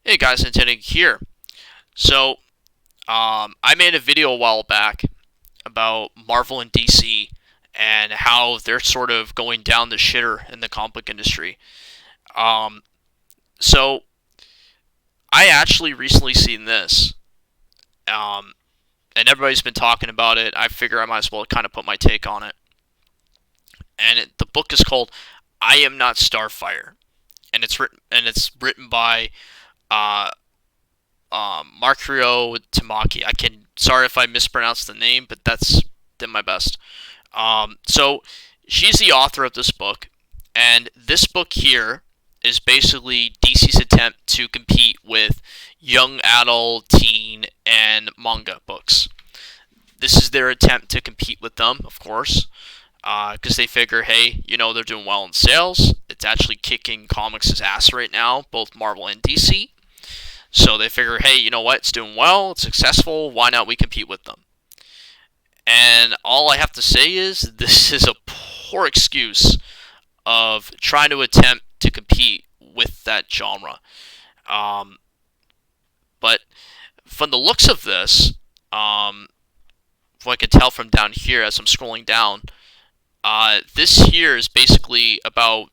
Hey guys, Nintendo here. So, I made a video a while back about Marvel and DC and how they're sort of going down the shitter in the comic book industry. Um, so I actually recently seen this, um, and everybody's been talking about it. I figure I might as well kind of put my take on it. And the book is called "I Am Not Starfire," and it's written by uh, Markrio Tamaki. Sorry if I mispronounced the name, but that's did my best. So she's the author of this book, and this book here is basically DC's attempt to compete with young adult, teen, and manga books. This is their attempt to compete with them, of course, because they figure, hey, they're doing well in sales. It's actually kicking comics' ass right now, both Marvel and DC. So they figure, hey, you know what? It's doing well. It's successful. Why not we compete with them? And all I have to say is this is a poor excuse of trying to attempt to compete with that genre. Um, but from the looks of this, what I can tell from down here as I'm scrolling down, this here is basically about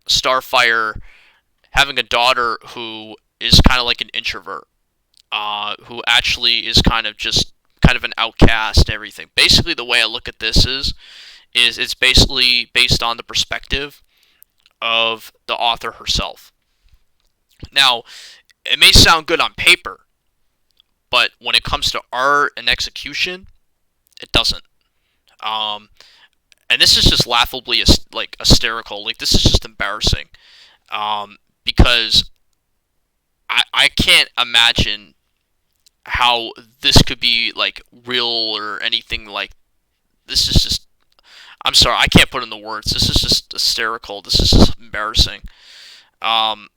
Starfire having a daughter who is kind of like an introvert, who actually is kind of an outcast and everything. Basically, the way I look at this is it's basically based on the perspective of the author herself. Now, it may sound good on paper, but when it comes to art and execution, it doesn't. Um, and this is just laughably like hysterical. Like this is just embarrassing, because I can't imagine how this could be like real or anything like this is just I'm sorry, I can't put in the words. This is just hysterical. This is just embarrassing. Um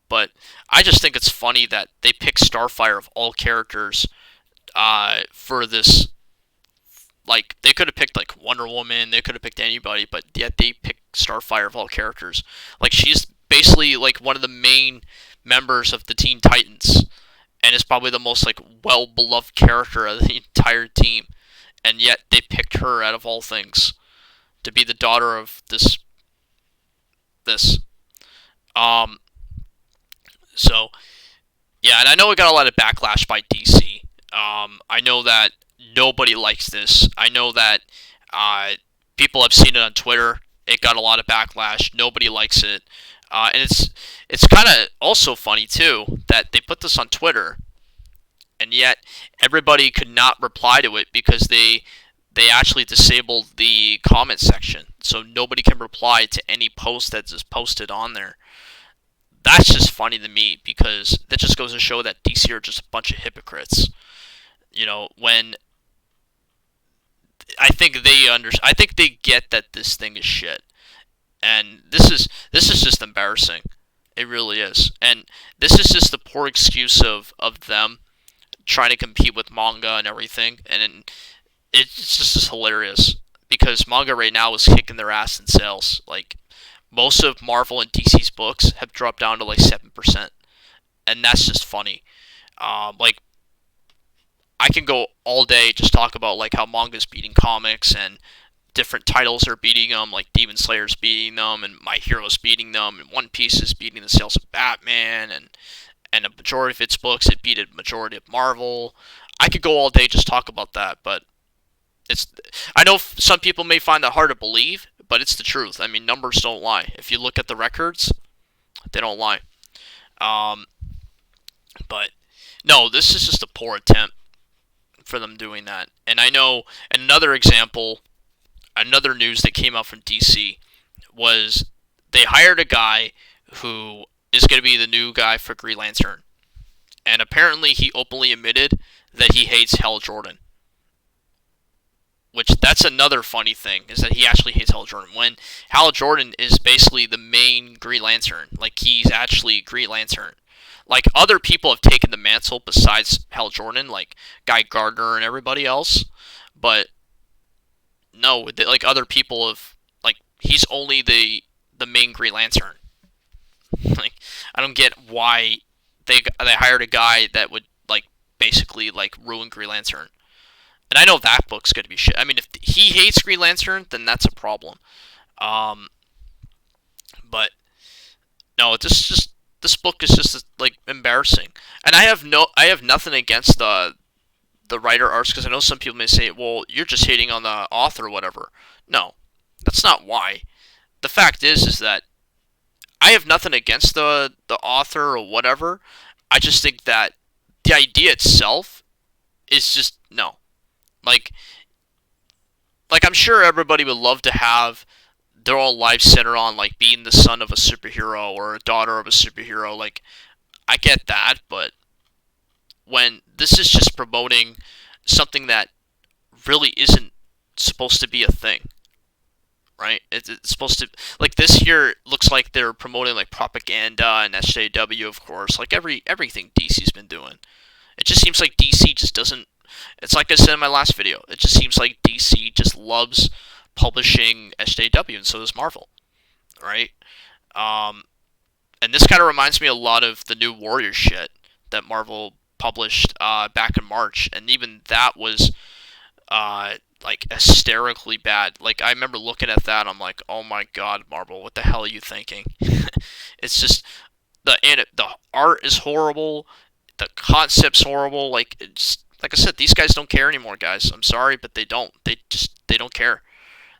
but I just think it's funny that they pick Starfire of all characters for this. Like they could have picked like Wonder Woman, they could have picked anybody, but yet they picked Starfire of all characters. Like she's basically like one of the main members of the Teen Titans, and is probably the most like well beloved character of the entire team, and yet they picked her out of all things to be the daughter of this. Um, so yeah, and I know it got a lot of backlash by DC. I know that nobody likes this. I know that uh, people have seen it on Twitter. It got a lot of backlash. Nobody likes it, and it's kind of also funny too that they put this on Twitter, and yet everybody could not reply to it because they actually disabled the comment section, so nobody can reply to any post that's just posted on there. That's just funny to me because that just goes to show that DC are just a bunch of hypocrites. When I think they get that this thing is shit, and this is just embarrassing. It really is, and this is just a poor excuse of them trying to compete with manga and everything, and it's just hilarious because manga right now is kicking their ass in sales. Like most of Marvel and DC's books have dropped down to like 7%, and that's just funny. Like I can go all day just talk about like how manga's beating comics and different titles are beating them, like Demon Slayer's beating them, and My Hero's beating them, and One Piece is beating the sales of Batman, and a majority of its books it beat a majority of Marvel. I could go all day just talk about that, but it's I know some people may find that hard to believe, but it's the truth. I mean, numbers don't lie. If you look at the records, they don't lie. Um, but no, this is just a poor attempt for them doing that. And I know another example, another news that came out from DC was they hired a guy who is going to be the new guy for Green Lantern. And apparently he openly admitted that he hates Hal Jordan. Which that's another funny thing, is that he actually hates Hal Jordan. When Hal Jordan is basically the main Green Lantern. Like he's actually Green Lantern. Like other people have taken the mantle besides Hal Jordan, like Guy Gardner and everybody else. But no, like other people have, like he's only the main Green Lantern. Like I don't get why they hired a guy that would like basically like ruin Green Lantern. And I know that book's gonna be shit. I mean, if he hates Green Lantern, then that's a problem. Um, but no, this book is just like embarrassing. And I have nothing against the writer arts because I know some people may say, well, you're just hating on the author or whatever. No, that's not why. The fact is that I have nothing against the author or whatever. I just think that the idea itself is just no. Like I'm sure everybody would love to have their whole life centered on like being the son of a superhero or a daughter of a superhero. Like I get that, but when this is just promoting something that really isn't supposed to be a thing, right? It's supposed to like this here looks like they're promoting like propaganda and SJW, of course, like everything DC's been doing. It just seems like DC just doesn't. It's like I said in my last video. It just seems like DC just loves publishing SJW, and so does Marvel, right? Um, and this kind of reminds me a lot of the New Warrior shit that Marvel published back in March, and even that was like hysterically bad. Like I remember looking at that, I'm like, oh my god, Marvel, what the hell are you thinking? It's just the art is horrible, the concept's horrible. Like it's like I said, these guys don't care anymore, guys. I'm sorry, but they don't. They don't care.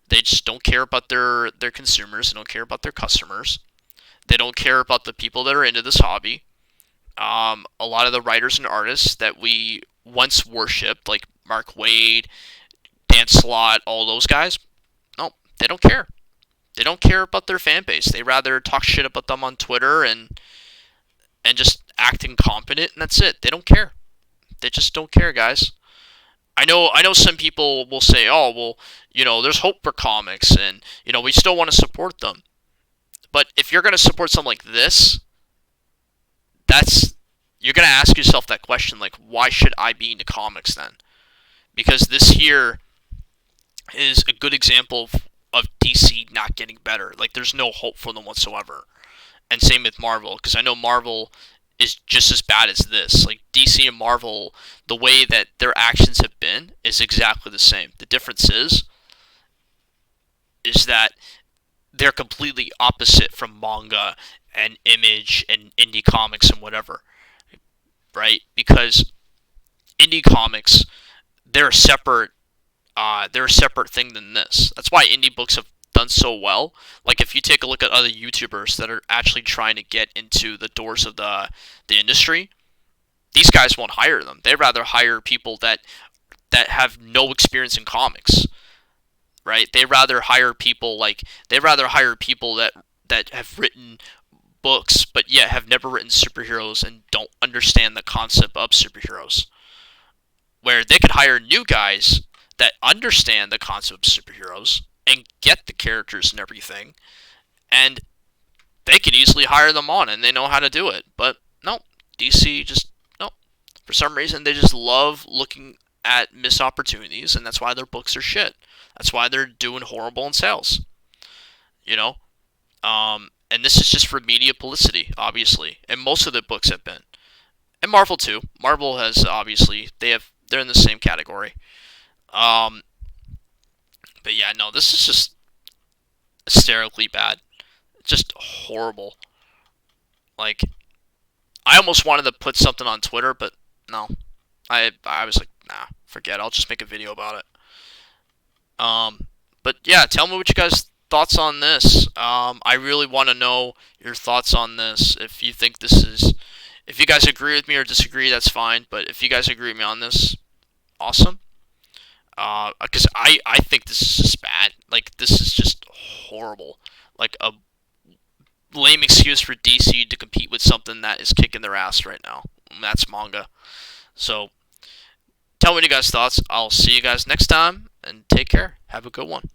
They just don't care about their consumers. They don't care about their customers. They don't care about the people that are into this hobby. A lot of the writers and artists that we once worshipped, like Mark Waid, Dan Slott, all those guys, no, they don't care. They don't care about their fan base. They rather talk shit about them on Twitter and just act incompetent, and that's it. They don't care. They just don't care, guys. I know some people will say, "Oh, well, you know, there's hope for comics and, you know, we still want to support them." But if you're going to support something like this, that's you're going to ask yourself that question like, why should I be into comics then? Because this here is a good example of DC not getting better. Like there's no hope for them whatsoever. And same with Marvel, because I know Marvel is just as bad as this. Like DC and Marvel, the way that their actions have been is exactly the same. The difference is that they're completely opposite from manga and Image and indie comics and whatever, right? Because indie comics, they're a separate they're a separate thing than this. That's why indie books have done so well. Like if you take a look at other YouTubers that are actually trying to get into the doors of the industry, these guys won't hire them. They'd rather hire people that have no experience in comics, right? They'd rather hire people that have written books but yet have never written superheroes and don't understand the concept of superheroes. Where they could hire new guys that understand the concept of superheroes and get the characters and everything, and they could easily hire them on and they know how to do it. But no, DC just no. For some reason, they just love looking at missed opportunities, and that's why their books are shit. That's why they're doing horrible in sales. You know, and this is just for media publicity, obviously, and most of the books have been, and Marvel too. Marvel has obviously they're in the same category. Um, but yeah, no, this is just hysterically bad. Just horrible. Like I almost wanted to put something on Twitter, but no. I was like, nah, forget it. I'll just make a video about it. But yeah, tell me what you guys thoughts on this. I really want to know your thoughts on this. If you think this is, if you guys agree with me or disagree, that's fine. But if you guys agree with me on this, awesome. Because I think this is just bad. Like this is just horrible. Like a lame excuse for DC to compete with something that is kicking their ass right now. And that's manga. So tell me what you guys thoughts. I'll see you guys next time and take care. Have a good one.